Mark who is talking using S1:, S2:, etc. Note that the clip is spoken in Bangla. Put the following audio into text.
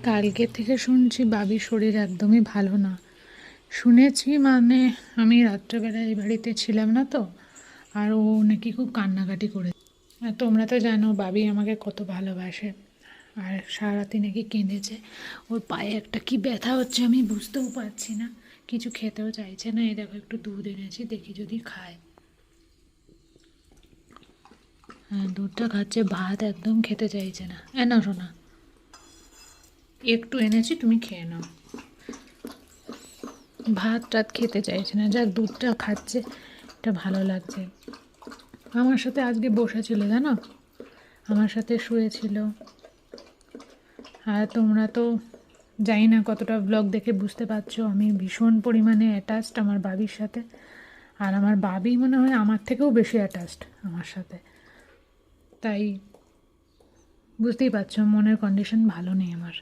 S1: কালকে থেকে শুনছি বাবির শরীর একদমই ভালো না। শুনেছি মানে আমি রাত্রেবেলা এই বাড়িতে ছিলাম না তো, আর ও নাকি খুব কান্নাকাটি করে। আর তোমরা তো জানো বাবি আমাকে কত ভালোবাসে। আর সারাতি নাকি কেঁদেছে। ওর পায়ে একটা কি ব্যথা হচ্ছে আমি বুঝতেও পারছি না, কিছু খেতেও চাইছে না। এই দেখো একটু দুধ এনেছি, দেখি যদি খায়। হ্যাঁ, দুধটা খাচ্ছে, ভাত একদম খেতে চাইছে না। না শোনা, একটু এনেছি, তুমি খেয়ে নাও। ভাত টাত খেতে চাইছে না, যাক দুধটা খাচ্ছে, এটা ভালো লাগছে। আমার সাথে আজকে বসেছিল জানো, আমার সাথে শুয়েছিল। আর তোমরা তো জানি না কতটা ব্লগ দেখে বুঝতে পারছো, আমি ভীষণ পরিমাণে অ্যাটাচড আমার বাবির সাথে। আর আমার বাবি মনে হয় আমার থেকেও বেশি অ্যাটাচড আমার সাথে। তাই বুঝতেই পারছো মনের কন্ডিশন ভালো নেই আমার।